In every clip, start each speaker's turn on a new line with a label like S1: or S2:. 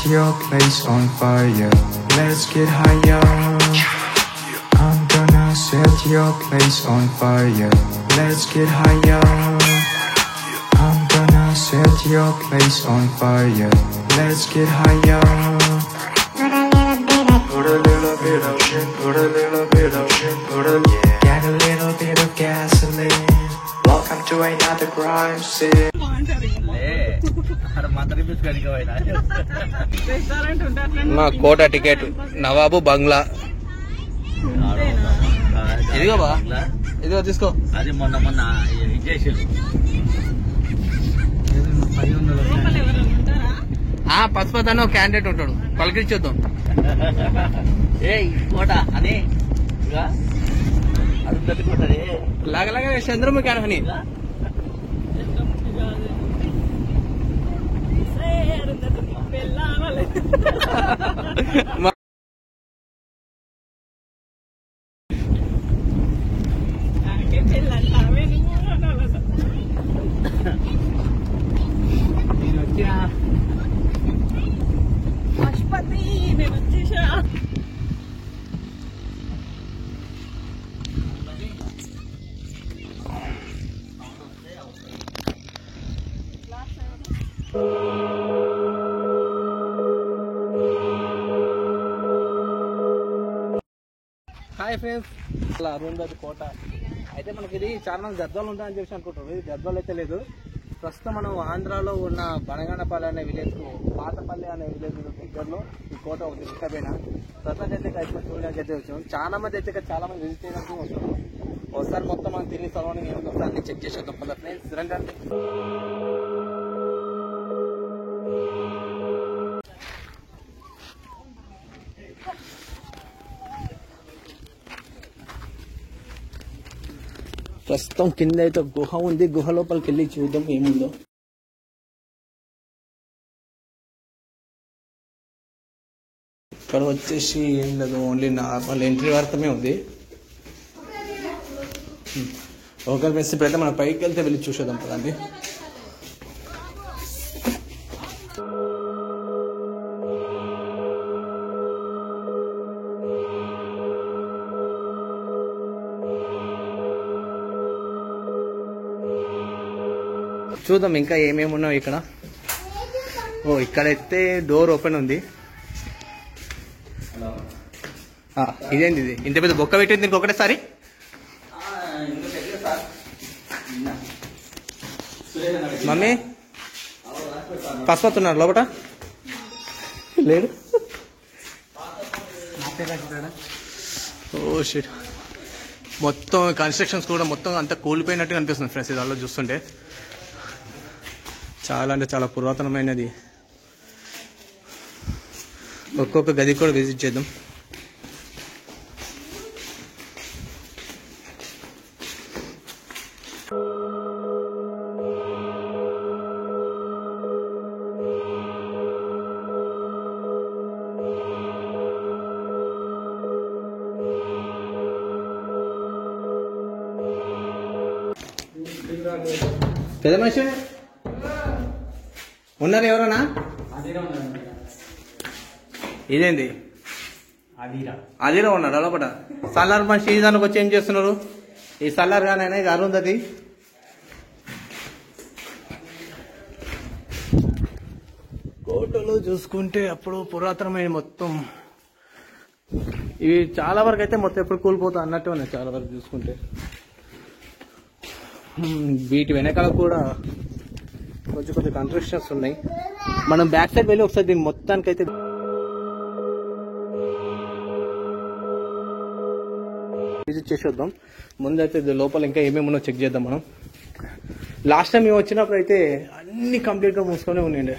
S1: your place on fire. Let's get higher. I'm gonna set your place on fire. Let's get higher. I'm gonna set your place on fire. Let's get higher. Put a little bit of shit, put a little bit of shit, get a little bit of gasoline. Welcome to another crime scene.
S2: మా కోట ticket నవాబు బంగ్లా ఇదిగో బా ఇదిగో తీసుకో.
S3: అది మొన్న
S2: Pashupati candidate ఉంటాడు, పలకరించొద్దాం.
S3: ఏ కోట అని
S2: లాగలాగా చంద్రముఖి అని హాయ్ ఫ్రెండ్స్, అలా అరుంధతి కోట అయితే మనకి ఇది చాలా మంది గద్వాలు ఉంటాయని చెప్పి అనుకుంటారు. ఇది గద్వాలు అయితే లేదు. ప్రస్తుతం మనం ఆంధ్రాలో ఉన్న బనగానపల్లి అనే విలేజ్ కు పాతపల్లి అనే విలేజ్ దగ్గరలో ఈ కోట ఒకటి ఇష్టమైన ప్రజెంట్ అయితే అయితే చూడడానికి అయితే వచ్చాం. చాలా మంది అయితే చాలా మంది విజిట్ చేయడానికి వస్తున్నాం. ఒకసారి మొత్తం మనం తిరిగి సరౌండింగ్ ఏమైనా ఒకసారి చెక్ చేసి వద్దాం కదా ఫ్రెండ్స్, రండి. ప్రస్తుతం కింద అయితే గుహ ఉంది, గుహ లోపలికి వెళ్ళి చూద్దాం ఏముందో. ఇక్కడ వచ్చేసి ఏం లేదు, ఓన్లీ నార్మల్ ఎంట్రీ వరకమే ఉంది. ఒకరి మెస్ ఇప్పుడైతే మనం పైకి వెళ్తే వెళ్ళి చూసేద్దాం కదండి. చూద్దాం ఇంకా ఏమేమి ఉన్నావు ఇక్కడ. ఇక్కడైతే డోర్ ఓపెన్ ఉంది. ఇదేంటి ఇది ఇంత పెద్ద బొక్క పెట్టింది దీనికి ఒకటేసారి? మమ్మీ పసుపతున్నాడు లోపట లేడు. ఓ షిట్, మొత్తం కన్స్ట్రక్షన్స్ కూడా మొత్తం అంతా కూలిపోయినట్టు కనిపిస్తుంది ఫ్రెండ్స్. ఇది అలా చూస్తుంటే చాలా అంటే చాలా పురాతనమైనది. ఒక్కొక్క గది కూడా విజిట్ చేద్దాం. పెద్ద మనిషి ఉన్నారు ఎవరన్నా? ఇదేంటి అదిరా ఉన్నారు లోపల. సల్లార్ మనిషి ఈ దానికి వచ్చి ఏం చేస్తున్నారు? ఈ సల్లార్ గానైనా ఇది అరుంధతి. కోటలో చూసుకుంటే అప్పుడు పురాతనమైన మొత్తం ఇవి చాలా వరకు అయితే మొత్తం ఎప్పుడు కూలిపోతా అన్నట్టు ఉన్నాయి చాలా వరకు చూసుకుంటే. వీటి వెనకాల కూడా కొంచెం కొంచెం కన్స్ట్రక్షన్స్ ఉన్నాయి. మనం బ్యాక్ సైడ్ వెళ్ళి ఒకసారి దీన్ని మొత్తానికి అయితే విజిట్ చేసి వద్దాం. ముందైతే లోపల ఇంకా ఏమేమి ఉన్నో చెక్ చేద్దాం మనం. లాస్ట్ టైం మేము వచ్చినప్పుడు అయితే అన్ని కంప్లీట్ గా మూసుకొని ఉండే.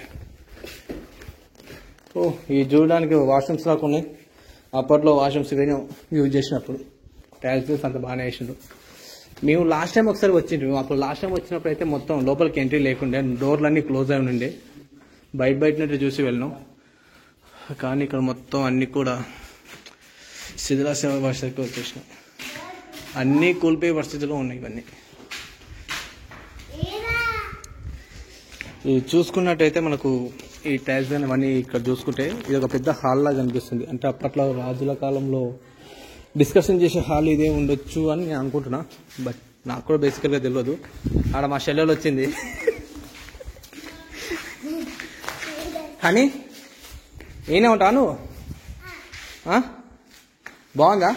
S2: ఇవి చూడడానికి వాష్రూమ్స్ లాగా ఉన్నాయి. అప్పట్లో వాష్రూమ్స్ యూజ్ చేసినప్పుడు టైల్స్ అంత బాగానే వేసిండ్రు. మేము లాస్ట్ టైం ఒకసారి వచ్చిండ్రు. అప్పుడు లాస్ట్ టైం వచ్చినప్పుడు అయితే మొత్తం లోపలికి ఎంట్రీ లేకుండే, డోర్లన్నీ క్లోజ్ అయి ఉండే. బయటనట్టు చూసి వెళ్ళినాం. కానీ ఇక్కడ మొత్తం అన్ని కూడా శిథిలాశ పరిస్థితికి వచ్చేసినాయి. అన్నీ కూలిపోయే పరిస్థితిలో ఉన్నాయి ఇవన్నీ. ఇది చూసుకున్నట్టయితే మనకు ఈ టైల్స్ అవన్నీ ఇక్కడ చూసుకుంటే ఇది ఒక పెద్ద హాల్ లాగా కనిపిస్తుంది. అంటే అప్పట్లో రాజుల కాలంలో డిస్కషన్ చేసే హాల్ ఇదే ఉండొచ్చు అని నేను అనుకుంటున్నా. బట్ నాకు కూడా బేసికల్గా తెలియదు. ఆడ మా షెల్లెలు వచ్చింది. కానీ ఏనే ఉంటా నువ్వు? బాగుందా?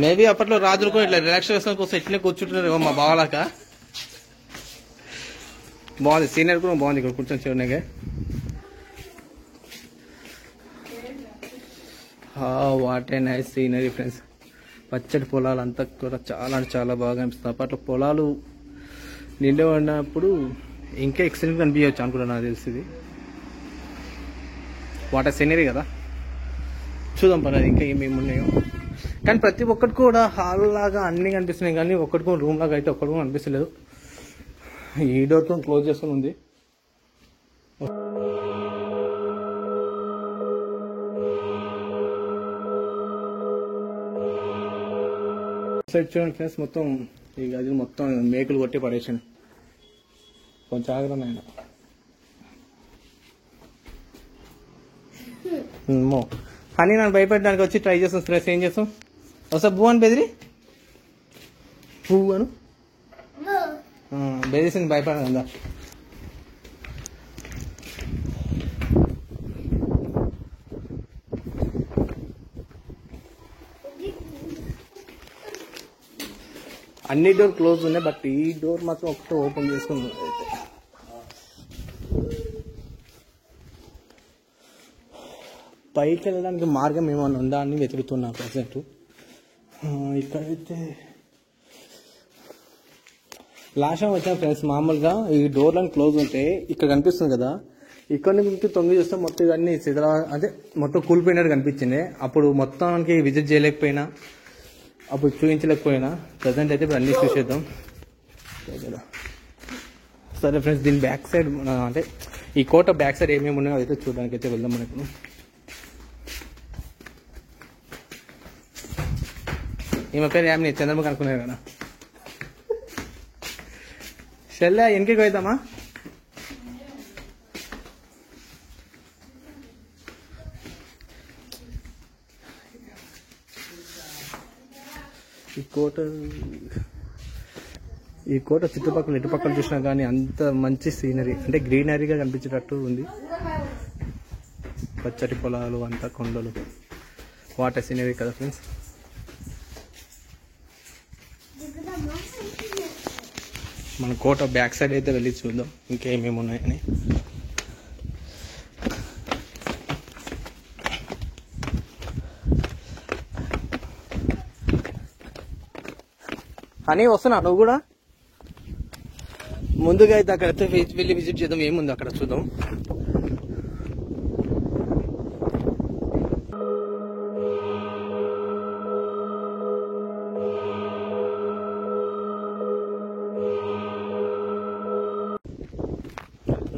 S2: మేబీ అప్పట్లో రాజులు కూడా ఇట్లా రిలాక్సేషన్ కోసం ఇట్లనే కూర్చుంటున్నారు మా బావలాక. బాగుంది, సీనియర్ కూడా బాగుంది ఇక్కడ కూర్చొని చూడగా. What a nice scenery friends. పచ్చడి పొలాలు అంతా కూడా చాలా అంటే చాలా బాగా అనిపిస్తుంది. అప్పట్లో పొలాలు నిండే ఉన్నప్పుడు ఇంకా ఎక్సలెంట్ కనిపించవచ్చు అనుకుంటా నాకు తెలిసింది. వాట్ ఏ సీనరీ కదా. చూద్దాం పర్లేదు ఇంకా ఏమేమి ఉన్నాయో. కానీ ప్రతి ఒక్కటి కూడా హాల్ లాగా అన్నీ కనిపిస్తున్నాయి, కానీ ఒక్కటి కూడా రూమ్ లాగా అయితే ఒక్కటి కూడా అనిపిస్తలేదు. ఈ డోర్తో క్లోజ్ చేసుకుని ఉంది. సైడ్ చూడండి ఫ్రెండ్స్, మొత్తం ఈ గది మొత్తం మేకులు కొట్టి పడేసాను. కొంచెం ఆగ్రహం ఆయన అని నన్ను భయపెట్టడానికి వచ్చి ట్రై చేస్తాం ఫ్రెండ్స్. ఏం చేస్తాం? ఒకసారి భూ అని బెదిరి, పువ్వు అను బెదిరిసింది, భయపడదా? అన్ని డోర్ క్లోజ్ ఉన్నాయి, బట్ ఈ డోర్ మాత్రం ఒకటే ఓపెన్ చేసుకుని పైకి వెళ్ళడానికి మార్గం ఏమైనా ఉందా అని వెతుకుతున్నా ప్రజెంట్. ఇక్కడైతే లాస్ట్ టైం వచ్చాను ఫ్రెండ్స్. మామూలుగా ఈ డోర్లను క్లోజ్ ఉంటే ఇక్కడ కనిపిస్తుంది కదా, ఇక్కడ నుంచి తొంగి చూస్తే మొత్తం ఇవన్నీ అంటే మొత్తం కూలిపోయినట్టు కనిపించింది. అప్పుడు మొత్తానికి విజిట్ చేయలేకపోయినా, అప్పుడు చూపించలేకపోయినా. ప్రజెంట్ అయితే ఇప్పుడు అన్నీ చూసేద్దాం. సరే ఫ్రెండ్స్, దీని బ్యాక్ సైడ్ అంటే ఈ కోట బ్యాక్ సైడ్ ఏమేమి ఉన్నాయో అయితే చూడడానికి అయితే వెళ్దాం మనం ఇప్పుడు. ఈమె పేరు ఏమి చంద్రముఖి అనుకున్నారు కదా. షెల్ల వెనకకి పోయిద్దామా? ఈ కోట చుట్టుపక్కల ఇటుపక్కల చూసినా కానీ అంత మంచి సీనరీ, అంటే గ్రీనరీగా కనిపించేటట్టు ఉంది. పచ్చటి పొలాలు, అంతా కొండలు, వాటర్ సీనరీ కదా ఫ్రెండ్స్. మన కోట బ్యాక్ సైడ్ అయితే వెళ్ళి చూద్దాం ఇంకేమేమి ఉన్నాయని. అని వస్తున్నా నువ్వు కూడా? ముందుగా అయితే అక్కడైతే వెళ్ళి విజిట్ చేద్దాం, ఏముంది అక్కడ చూద్దాం.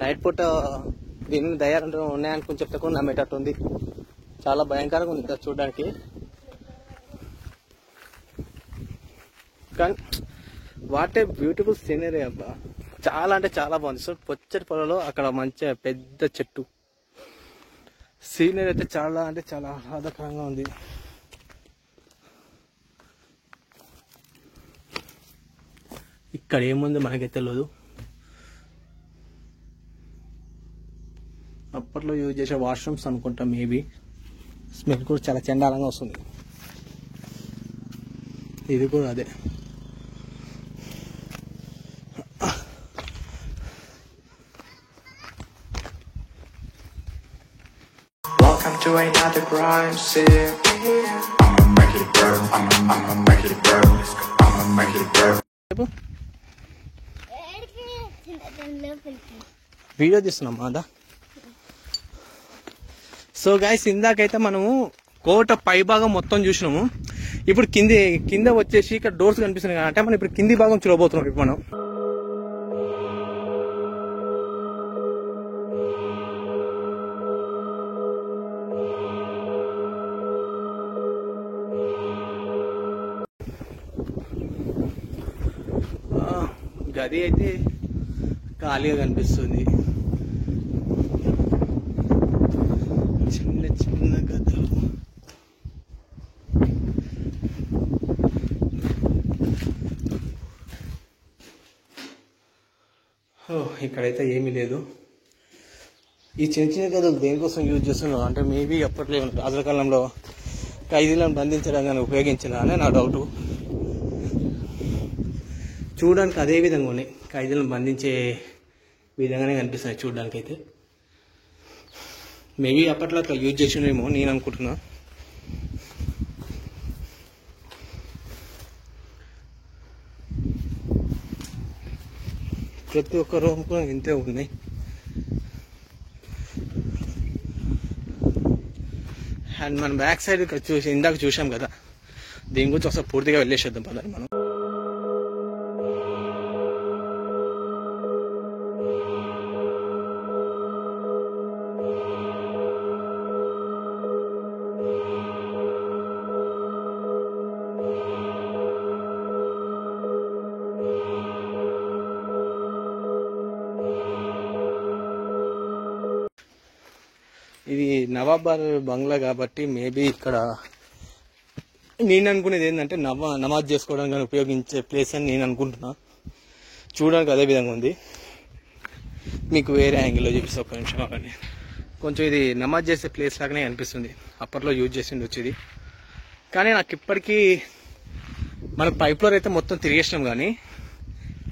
S2: నైట్ పూట దీని దయాలు ఉన్నాయనుకుని చెప్తే కూడా నమ్మేటట్టు ఉంది. చాలా భయంకరంగా ఉంది చూడడానికి. కానీ వాట్ ఏ బ్యూటిఫుల్ సీనరీ అబ్బా, చాలా అంటే చాలా బాగుంది. సో పొచ్చటి పొలంలో అక్కడ మంచిగా పెద్ద చెట్టు, సీనరీ అయితే చాలా అంటే చాలా ఆహ్లాదకరంగా ఉంది. ఇక్కడ ఏముంది మనకైతే తెలియదు. అప్పట్లో యూజ్ చేసే వాష్రూమ్స్ అనుకుంటా మేబీ. స్మెల్ కూడా చాలా చండాలంగా వస్తుంది. ఇది కూడా అదే.
S1: Welcome to another crime scene. I'ma make it burn. I'ma make it burn. I'ma make it burn.
S2: Video తీస్తున్నాం అదా. సో గైస్, ఇందాకైతే మనము కోట పై భాగం మొత్తం చూసినాము. ఇప్పుడు కింద వచ్చేసి ఇక్కడ డోర్స్ కనిపిస్తున్నాయి అంటే మనం ఇప్పుడు కింది భాగం చూడబోతున్నాం. ఇప్పుడు మనం గది అయితే ఖాళీగా కనిపిస్తుంది. చిన్న చిన్న గదులు. ఇక్కడైతే ఏమీ లేదు. ఈ చిన్న చిన్న గదులు దేనికోసం యూజ్ చేస్తున్నారు అంటే మేబీ అప్పట్లో రాజుల కాలంలో ఖైదీలను బంధించడానికి ఉపయోగించారా అని నా డౌటు. చూడడానికి అదే విధంగా ఉన్నాయి, ఖైదీలను బంధించే విధంగానే కనిపిస్తున్నాయి చూడడానికి. అయితే మేబీ అప్పట్లో అట్లా యూజ్ చేసినేమో నేను అనుకుంటున్నా. ప్రతి ఒక్క రూమ్ కూడా ఇంతే ఉన్నాయి. అండ్ మనం బ్యాక్ సైడ్ ఇందాక చూసాం కదా, దీని గురించి ఒకసారి పూర్తిగా వెళ్ళేసేద్దాం పదండి మనం. ఇది నవాబ్ బంగ్లా కాబట్టి మేబీ ఇక్కడ నేను అనుకునేది ఏంటంటే నమాజ్ చేసుకోవడానికి కానీ ఉపయోగించే ప్లేస్ అని నేను అనుకుంటున్నా. చూడడానికి అదే విధంగా ఉంది. మీకు వేరే యాంగిల్లో చూపిస్తా ఒక్క నిమిషం. కానీ కొంచెం ఇది నమాజ్ చేసే ప్లేస్ లాగానే అనిపిస్తుంది. అప్పట్లో యూజ్ చేసింది వచ్చేది. కానీ నాకు ఇప్పటికీ మనకు పై ఫ్లోర్ అయితే మొత్తం తిరిగేసినాం, కానీ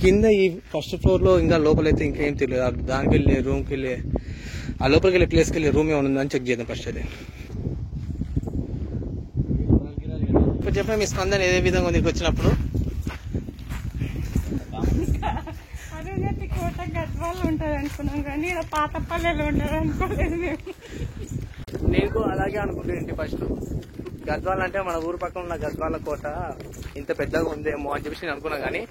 S2: కింద ఈ ఫస్ట్ ఫ్లోర్లో ఇంకా లోపలైతే ఇంకేం తెలియదు. దానికి వెళ్ళే రూమ్కి వెళ్ళే ఆ లోపలికి వెళ్ళే ప్లేస్కి వెళ్ళే రూమ్ ఏమైనా ఉందని చెక్ చేద్దాం ఫస్ట్. అయితే ఇప్పుడు చెప్పండి మీ స్పందన ఏ విధంగా ఉంది వచ్చినప్పుడు?
S4: కోట గద్వాల్ ఉంటుంది అనుకున్నాం కానీ పాతపల్లెలో ఉంటుంది అనుకోలేదు మేము.
S2: నేను అలాగే అనుకుంటుంది ఫస్ట్. గద్వాల్ అంటే మన ఊరు పక్కన ఉన్న గద్వాల కోట ఇంత పెద్దగా ఉందేమో అని చెప్పేసి నేను అనుకున్నా, కానీ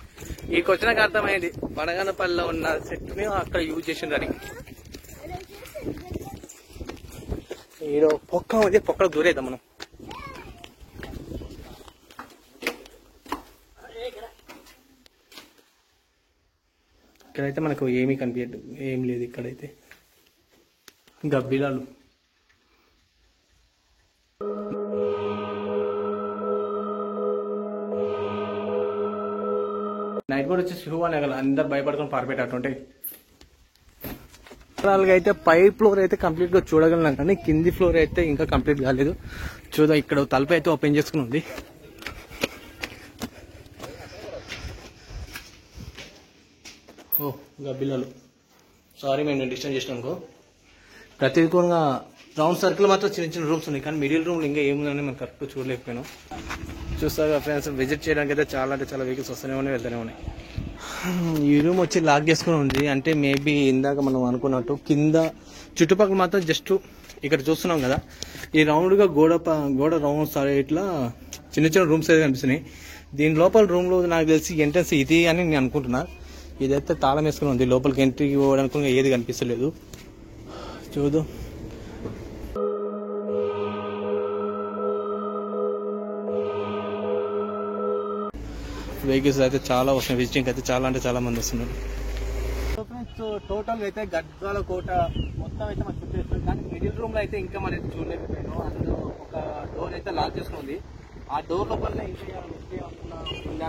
S2: ఈకి వచ్చినాక అర్థమైంది వనగనపల్లిలో ఉన్న సెట్ని అక్కడ యూజ్ చేసిందని. ఈడో పొక్క ఉంది, పొక్కకు దూరేద్దాం మనం. ఇక్కడైతే మనకు ఏమీ కనిపించదు, ఏం లేదు ఇక్కడైతే. గబ్బిలాలు నైట్ కూడా వచ్చి షూ అనే కదా అందరు భయపడుకొని పారిపెట్టాలంటే. అయితే పై ఫ్లోర్ అయితే కంప్లీట్ గా చూడగలను, కానీ కింది ఫ్లోర్ అయితే ఇంకా కంప్లీట్ కాలేదు. చూద్దాం. ఇక్కడ తలుపు అయితే ఓపెన్ చేసుకుని ఉంది. ఓ గబ్బిలాలు, సారీ మేము డిస్టర్బ్ చేసినానుకో. ప్రతికూలంగా రౌండ్ సర్కిల్ మాత్రం చిన్న చిన్న రూమ్స్ ఉన్నాయి, కానీ మిడిల్ రూమ్లో ఇంకా ఏముందని మనం కరెక్ట్గా చూడలేకపోయాను. చూస్తాగా ఫ్రెండ్స్, విజిట్ చేయడానికి అయితే చాలా అంటే చాలా వెహికల్స్ వస్తూనే ఉన్నాయి, వెళ్తూనే ఉన్నాయి. ఈ రూమ్ వచ్చి లాక్ చేసుకుని ఉంది. అంటే మేబీ ఇందాక మనం అనుకున్నట్టు కింద చుట్టుపక్కల మాత్రం జస్ట్ ఇక్కడ చూస్తున్నాం కదా, ఈ రౌండ్గా గోడ రౌండ్ సరే ఇట్లా చిన్న చిన్న రూమ్స్ అయితే కనిపిస్తున్నాయి. దీని లోపల రూమ్లో నాకు తెలిసి ఎంట్రన్స్ ఇది అని నేను అనుకుంటున్నా. ఇదైతే తాళం వేసుకుని ఉంది, లోపలికి ఎంట్రీకి పోవడానికి ఏది కనిపిస్తలేదు. చూద్దాం. వెహికల్స్ అయితే చాలా వస్తున్నాయి, విజిటింగ్ అయితే చాలా అంటే చాలా మంది వస్తున్నారు. టోటల్ అయితే గద్వాల కోట మొత్తం అయితే మనం చుట్టేస్తుంది, కానీ మిడిల్ రూమ్ లో అయితే ఇంకా మనం చూడలేకపోయాను. అందులో ఒక డోర్ అయితే లాక్ చేసుకుంది. ఆ డోర్ లోపల ఇంకా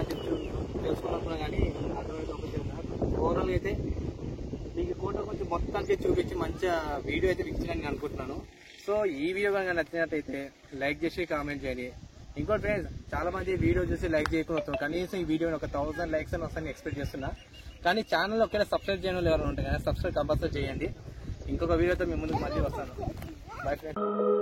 S2: తెలుసుకున్నప్పుడు కానీ ఆ డోర్ అయితే ఓపెన్ చేస్తున్నారు. ఓవరాల్ అయితే మీకు కోట కొంచెం మొత్తానికి చూపించి మంచిగా వీడియో అయితే ఇచ్చిందని నేను అనుకుంటున్నాను. సో ఈ వీడియో కనుక నచ్చినట్టయితే లైక్ చేసి కామెంట్ చేయండి. ఇంకోటి ఫ్రెండ్స్, చాలా మంది వీడియో చూసి లైక్ చేయకుండా వస్తాం. కనీసం ఈ వీడియోని ఒక 1000 లైక్స్ అని వస్తాయని ఎక్స్పెక్ట్ చేస్తున్నా. కానీ ఛానల్ ఒకవేళ సబ్స్క్రైబ్ చేయడం ఎవరైనా ఉంటాయి కదా, సబ్స్క్రైబ్ కంపల్సరీ చేయండి. ఇంకొక వీడియోతో మీ ముందుకు మళ్ళీ వస్తాను. Bye friends.